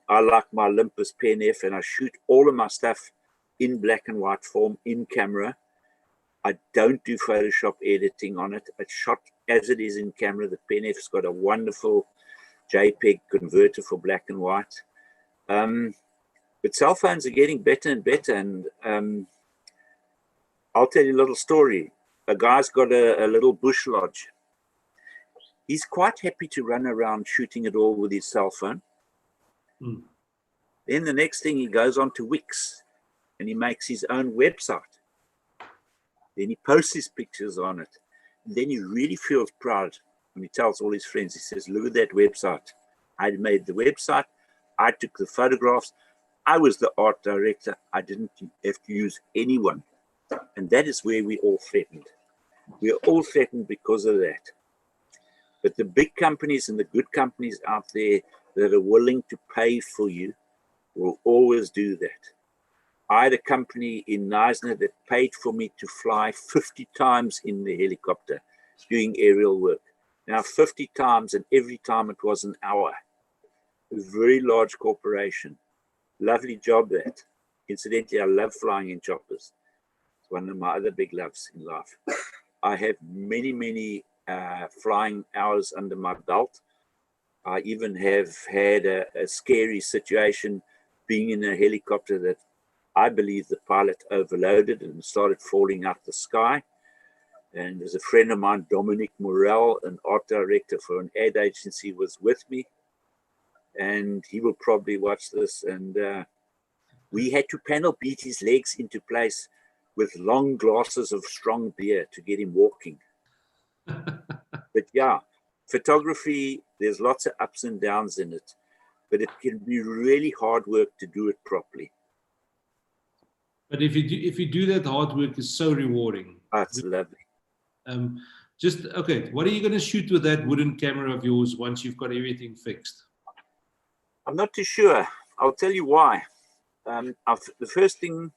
I like my Olympus Pen F, and I shoot all of my stuff in black and white form in camera. I don't do Photoshop editing on it. It's shot as it is in camera. The Pen F's got a wonderful JPEG converter for black and white. But cell phones are getting better and better. And I'll tell you a little story. A guy's got a little bush lodge. He's quite happy to run around shooting it all with his cell phone. Mm. Then the next thing, he goes on to Wix and he makes his own website. Then he posts his pictures on it. And then he really feels proud when he tells all his friends, he says, look at that website. I made the website. I took the photographs. I was the art director. I didn't have to use anyone. And that is where we all threatened. We are all threatened because of that. But the big companies and the good companies out there that are willing to pay for you will always do that. I had a company in Knysna that paid for me to fly 50 times in the helicopter doing aerial work. Now 50 times, and every time it was an hour. A very large corporation. Lovely job that. Incidentally, I love flying in choppers. It's one of my other big loves in life. I have many flying hours under my belt. I even have had a scary situation being in a helicopter that I believe the pilot overloaded and started falling out the sky. And there's a friend of mine, Dominic Morel, an art director for an ad agency, was with me. And he will probably watch this. And we had to panel beat his legs into place with long glasses of strong beer to get him walking. But yeah, photography, there's lots of ups and downs in it, but it can be really hard work to do it properly. But if you do that hard work, it's so rewarding. That's lovely. Okay, what are you going to shoot with that wooden camera of yours once you've got everything fixed? I'm not too sure. I'll tell you why. The first thing,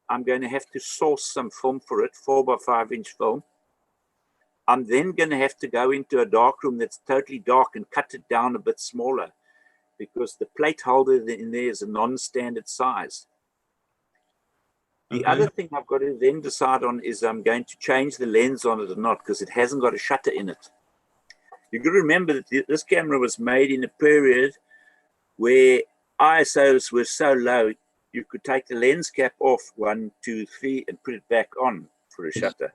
I'm going to have to source some film for it, 4x5 inch film. I'm then going to have to go into a dark room that's totally dark and cut it down a bit smaller, because the plate holder in there is a non-standard size. The other thing I've got to then decide on is I'm going to change the lens on it or not, because it hasn't got a shutter in it. You've got to remember that this camera was made in a period where ISOs were so low, you could take the lens cap off 1, 2, 3 and put it back on for a shutter.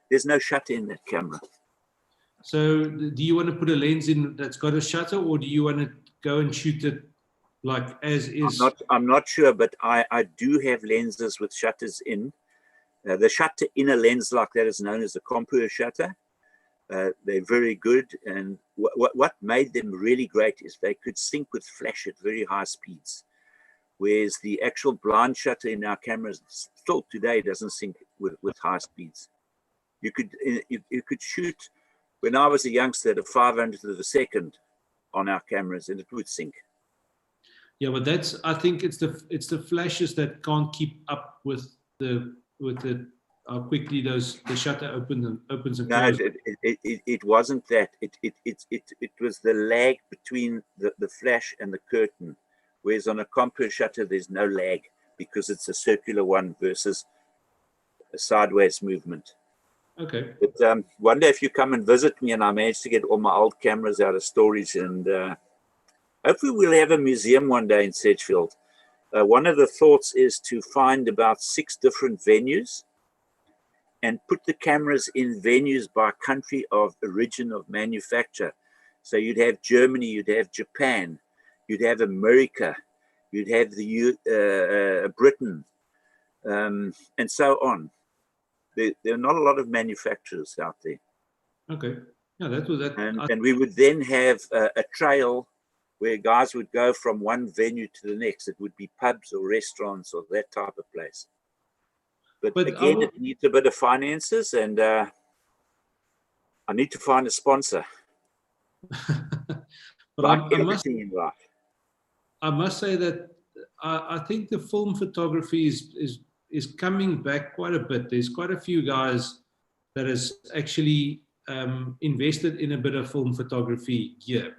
There's no shutter in that camera. So do you want to put a lens in that's got a shutter, or do you want to go and shoot it like as is? I'm not sure, but I do have lenses with shutters in. The shutter in a lens like that is known as a compure shutter. They're very good, and what made them really great is they could sync with flash at very high speeds, whereas the actual blind shutter in our cameras still today doesn't sync with high speeds. You could shoot, when I was a youngster, at a 500th of a second on our cameras, and it would sync. Yeah, but I think it's the flashes that can't keep up with the how quickly the shutter opens and closes. No, it wasn't that. It was the lag between the flash and the curtain, whereas on a compure shutter there's no lag because it's a circular one versus a sideways movement. Okay. But one day if you come and visit me and I manage to get all my old cameras out of storage, and hopefully we'll have a museum one day in Sedgefield. One of the thoughts is to find about 6 different venues and put the cameras in venues by country of origin of manufacture. So you'd have Germany, you'd have Japan, you'd have America, You'd have the Britain, and so on. There are not a lot of manufacturers out there. Okay. Yeah, that was that. And we would then have a trail where guys would go from one venue to the next. It would be pubs or restaurants or that type of place. But again, it needs a bit of finances, and I need to find a sponsor. But like everything in life. I must say that I think the film photography is coming back quite a bit. There's quite a few guys that has actually invested in a bit of film photography gear.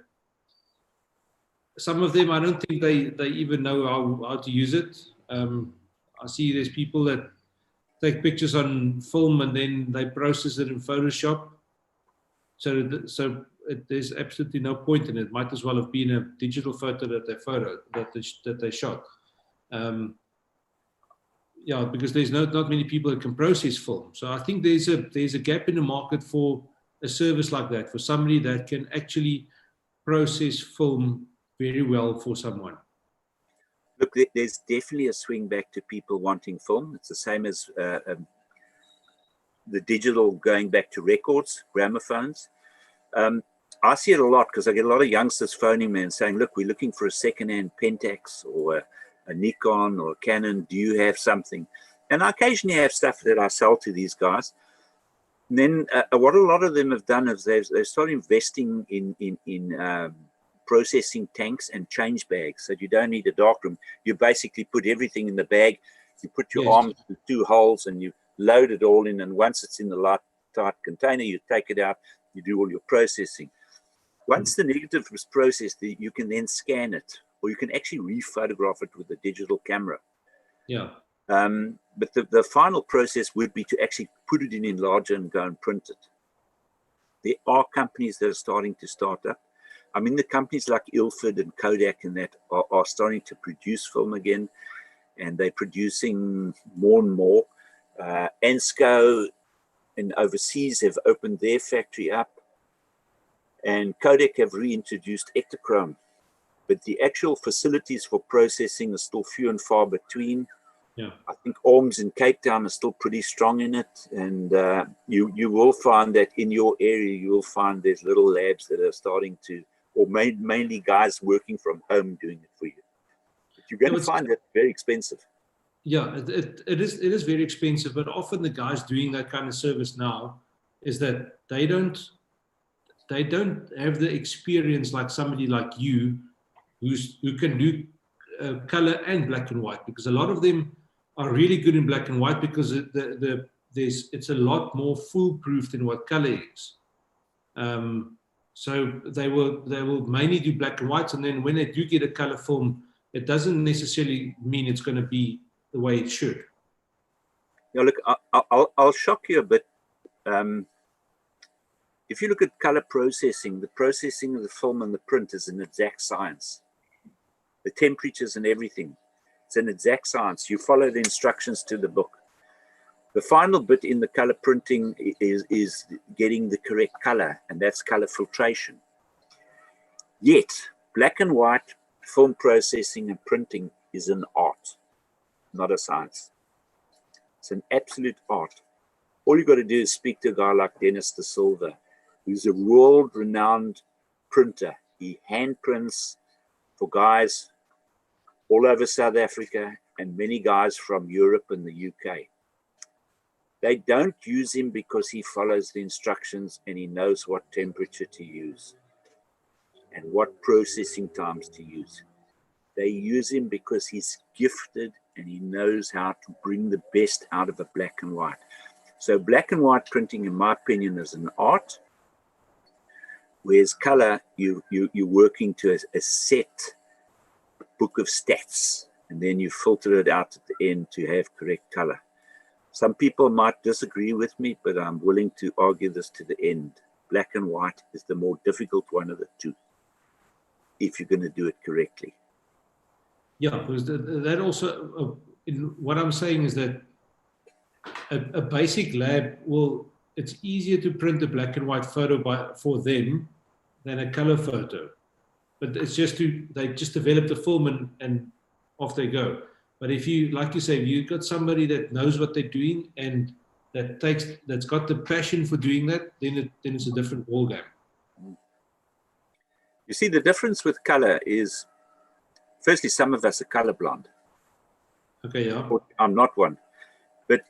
Some of them, I don't think they even know how to use it. I see there's people that take pictures on film and then they process it in Photoshop. So there's absolutely no point in it. It might as well have been a digital photo that they shot. Yeah, because there's not many people that can process film. So I think there's a gap in the market for a service like that, for somebody that can actually process film very well for someone. Look, there's definitely a swing back to people wanting film. It's the same as the digital going back to records, gramophones. I see it a lot because I get a lot of youngsters phoning me and saying, look, we're looking for a second-hand Pentax or a Nikon or a Canon. Do you have something? And I occasionally have stuff that I sell to these guys. And then what a lot of them have done is they've started investing in processing tanks and change bags. So you don't need a darkroom. You basically put everything in the bag. You put your arms in 2 holes and you load it all in. And once it's in the light, tight container, you take it out. You do all your processing. Once the negative is processed, you can then scan it, or you can actually rephotograph it with a digital camera. Yeah. But the final process would be to actually put it in enlarger and go and print it. There are companies that are starting to start up. I mean, the companies like Ilford and Kodak and that are starting to produce film again, and they're producing more and more. Ansco and overseas have opened their factory up, and Kodak have reintroduced Ektachrome. But the actual facilities for processing are still few and far between. Yeah. I think ORMs in Cape Town are still pretty strong in it. And you will find that in your area, you will find there's little labs that are starting to, or mainly guys working from home doing it for you. But you're going to find that very expensive. Yeah, it is very expensive, but often the guys doing that kind of service now is that they don't have the experience like somebody like you who can do color and black and white, because a lot of them are really good in black and white because it's a lot more foolproof than what color is. So they will mainly do black and whites, and then when they do get a color film, it doesn't necessarily mean it's going to be the way it should. Yeah, look, I'll shock you a bit. If you look at color processing, the processing of the film and the print is an exact science. The temperatures and everything, it's an exact science. You follow the instructions to the book. The final bit in the color printing is getting the correct color, and that's color filtration. Yet, black and white film processing and printing is an art, not a science. It's an absolute art. All you got to do is speak to a guy like Dennis De Silva, who's a world-renowned printer. He handprints for guys all over South Africa and many guys from Europe and the UK. They don't use him because he follows the instructions and he knows what temperature to use and what processing times to use. They use him because he's gifted and he knows how to bring the best out of a black and white. So black and white printing, in my opinion, is an art, whereas color, you're working to a set book of stats, and then you filter it out at the end to have correct color. Some people might disagree with me, but I'm willing to argue this to the end. Black and white is the more difficult one of the two, if you're going to do it correctly. Yeah, because that also, what I'm saying is that a basic lab it's easier to print a black and white photo for them than a color photo. But it's just they just develop the film and off they go. But if you, like you say, if you've got somebody that knows what they're doing and that's got the passion for doing that, then it's a different ballgame. You see, the difference with color is, firstly, some of us are colorblind. Okay, yeah. I'm not one. But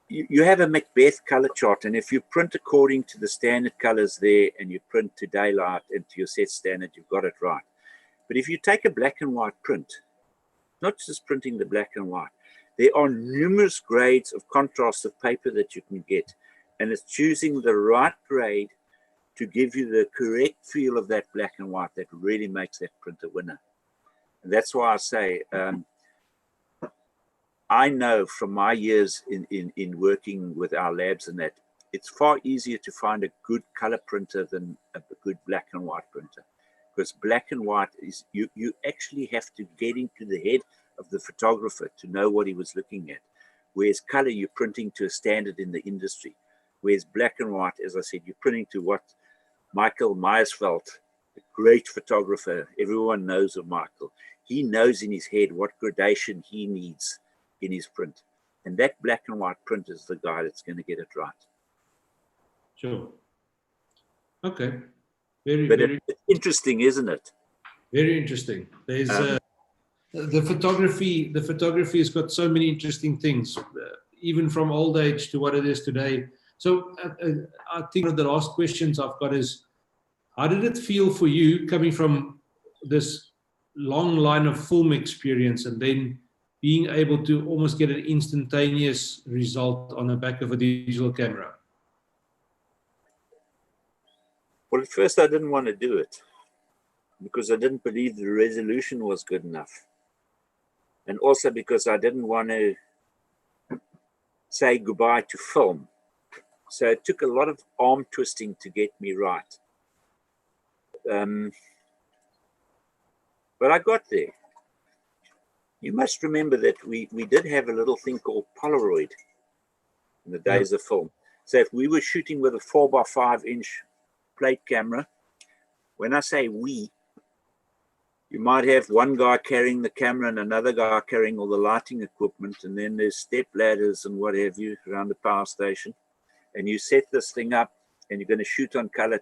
you have a Macbeth color chart, and if you print according to the standard colors there and you print to daylight and to your set standard, you've got it right. But if you take a black and white print, not just printing the black and white, there are numerous grades of contrast of paper that you can get, and it's choosing the right grade to give you the correct feel of that black and white that really makes that print a winner. And that's why I say, I know from my years in working with our labs and that, it's far easier to find a good color printer than a good black and white printer. Because black and white is, you actually have to get into the head of the photographer to know what he was looking at. Whereas color, you're printing to a standard in the industry. Whereas black and white, as I said, you're printing to what Michael Myersfeld, a great photographer, everyone knows of Michael. He knows in his head what gradation he needs in his print. And that black and white print is the guy that's going to get it right. Sure. Okay. But it's interesting, isn't it? Very interesting. There's the photography. The photography has got so many interesting things, even from old age to what it is today. So I think one of the last questions I've got is, how did it feel for you coming from this long line of film experience and then being able to almost get an instantaneous result on the back of a digital camera? Well, at first I didn't want to do it because I didn't believe the resolution was good enough. And also because I didn't want to say goodbye to film. So it took a lot of arm twisting to get me right. But I got there. You must remember that we did have a little thing called Polaroid in the days of film. So if we were shooting with a 4x5-inch plate camera, when I say we, you might have one guy carrying the camera and another guy carrying all the lighting equipment, and then there's step ladders and what have you around the power station. And you set this thing up, and you're going to shoot on color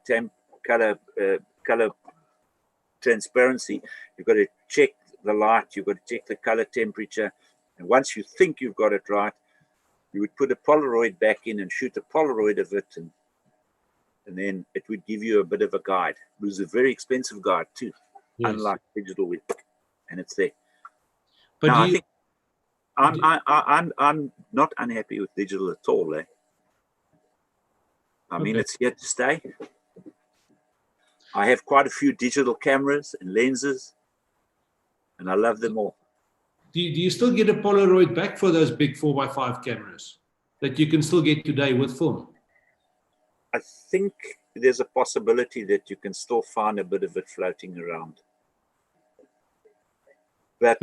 transparency. You've got to check the light, you've got to check the color temperature, and once you think you've got it right, you would put a Polaroid back in and shoot a Polaroid of it, and then it would give you a bit of a guide. It was a very expensive guide too, yes. Unlike digital, and it's there. But now, I think I'm not unhappy with digital at all. I mean, it's here to stay. I have quite a few digital cameras and lenses, and I love them all. Do you still get a Polaroid back for those big 4x5 cameras that you can still get today with film? I think there's a possibility that you can still find a bit of it floating around. But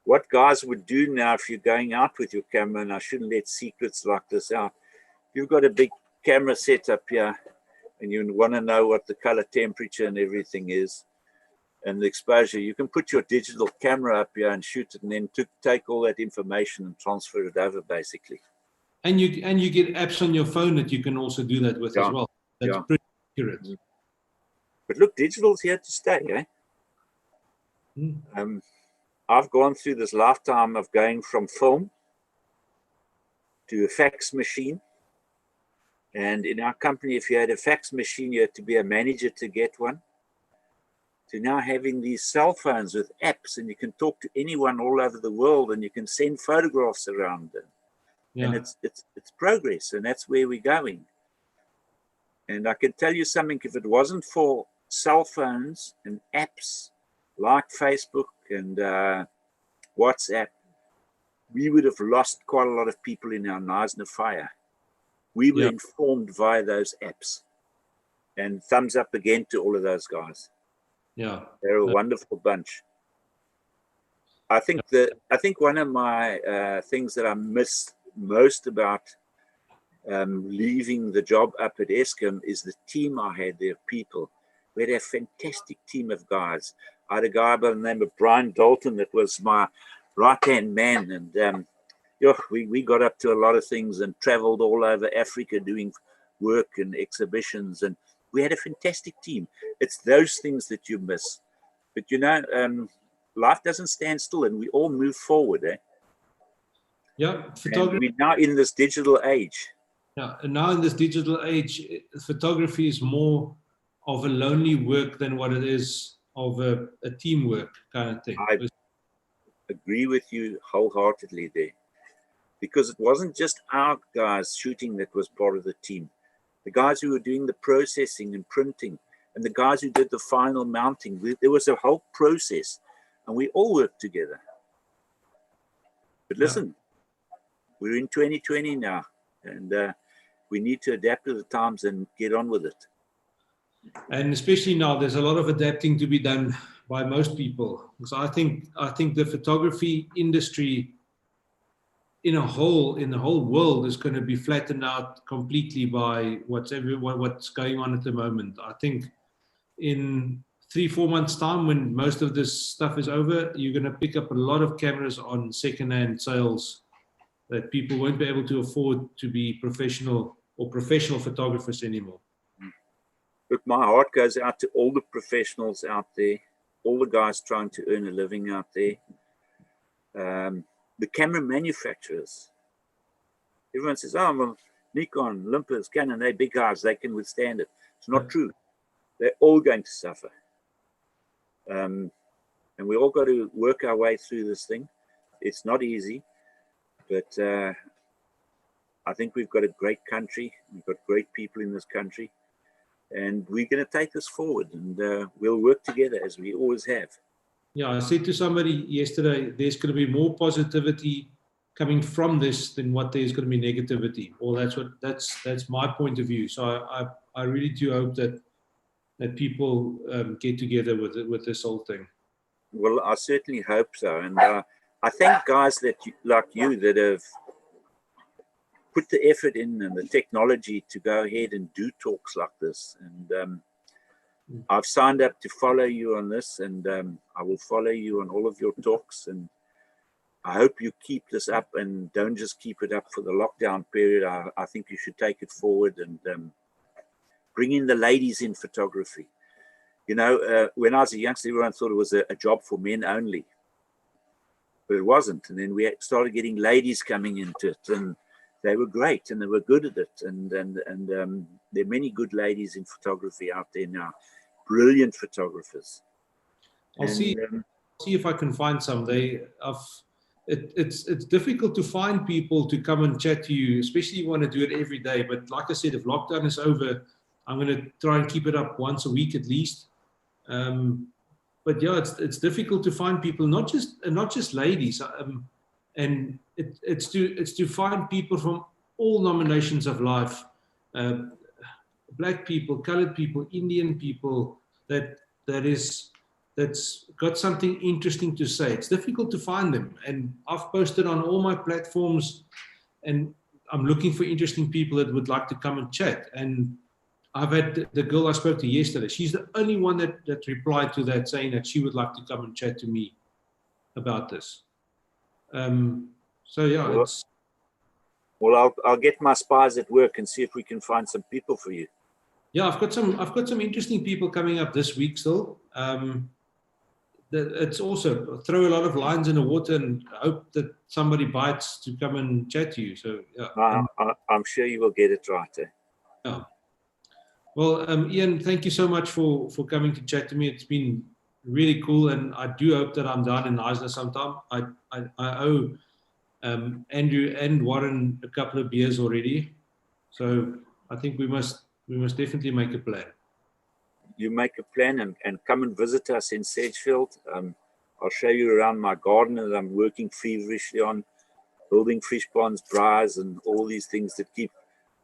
what guys would do now if you're going out with your camera, and I shouldn't let secrets like this out, you've got a big camera set up here and you want to know what the color temperature and everything is and the exposure, you can put your digital camera up here and shoot it, and then take all that information and transfer it over basically. And you get apps on your phone that you can also do that with as well. That's pretty accurate. But look, digital's here to stay, I've gone through this lifetime of going from film to a fax machine. And in our company, if you had a fax machine, you had to be a manager to get one. To now having these cell phones with apps, and you can talk to anyone all over the world, and you can send photographs around them. Yeah. And it's progress, and that's where we're going. And I can tell you something, if it wasn't for cell phones and apps like Facebook and WhatsApp, we would have lost quite a lot of people in our Knysna fire. We were informed via those apps. And thumbs up again to all of those guys. Yeah, they're a wonderful bunch. I think one of my things that I miss most about leaving the job up at Eskom is the team I had there, people. We had a fantastic team of guys. I had a guy by the name of Brian Dalton that was my right-hand man, and we got up to a lot of things and traveled all over Africa doing work and exhibitions, and we had a fantastic team. It's those things that you miss. But life doesn't stand still, and we all move forward. Yeah, photography. We're now in this digital age. Yeah, and now in this digital age, photography is more of a lonely work than what it is of a teamwork kind of thing. I agree with you wholeheartedly there, because it wasn't just our guys shooting that was part of the team. The guys who were doing the processing and printing, and the guys who did the final mounting, there was a whole process, and we all worked together. But listen, we're in 2020 now, and we need to adapt to the times and get on with it. And especially now, there's a lot of adapting to be done by most people. So I think the photography industry in the whole world is going to be flattened out completely by what's going on at the moment. I think in 3-4 months' time, when most of this stuff is over, you're going to pick up a lot of cameras on second-hand sales that people won't be able to afford to be professional photographers anymore. Look, my heart goes out to all the professionals out there, all the guys trying to earn a living out there. The camera manufacturers. Everyone says, oh, well, Nikon, Olympus, Canon, they're big guys, they can withstand it. It's not true. They're all going to suffer. And we all got to work our way through this thing. It's not easy, but I think we've got a great country. We've got great people in this country. And we're going to take this forward, and we'll work together as we always have. Yeah, I said to somebody yesterday, there's going to be more positivity coming from this than what there's going to be negativity. Or that's my point of view. So I really do hope that people get together with this whole thing. Well, I certainly hope so, and I thank guys like you that have put the effort in and the technology to go ahead and do talks like this. And I've signed up to follow you on this, and I will follow you on all of your talks. And I hope you keep this up and don't just keep it up for the lockdown period. I think you should take it forward and bring in the ladies in photography. When I was a youngster, everyone thought it was a job for men only, but it wasn't. And then we started getting ladies coming into it, and they were great and they were good at it. And there are many good ladies in photography out there now, brilliant photographers. I'll see if I can find some. It's difficult to find people to come and chat to you, especially if you want to do it every day. But like I said, if lockdown is over, I'm going to try and keep it up once a week at least. But yeah, it's difficult to find people, not just ladies, and it's to find people from all nominations of life, black people, colored people, Indian people, that's got something interesting to say. It's difficult to find them, and I've posted on all my platforms, and I'm looking for interesting people that would like to come and chat. And I've had the girl I spoke to yesterday. She's the only one that replied to that, saying that she would like to come and chat to me about this. So yeah, I'll get my spies at work and see if we can find some people for you. Yeah, I've got some interesting people coming up this week still. It's also throw a lot of lines in the water and hope that somebody bites to come and chat to you. So yeah, I'm sure you will get it right. Yeah. Well, Ian, thank you so much for coming to chat to me. It's been really cool, and I do hope that I'm down in Eisner sometime. I owe Andrew and Warren a couple of beers already, so I think we must definitely make a plan. You make a plan and come and visit us in Sedgefield. I'll show you around my garden that I'm working feverishly on, building fish ponds, briars, and all these things that keep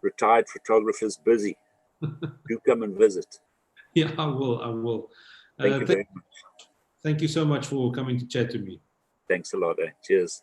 retired photographers busy. Do come and visit. Yeah, I will. Thank you very much. Thank you so much for coming to chat to me. Thanks a lot. Cheers.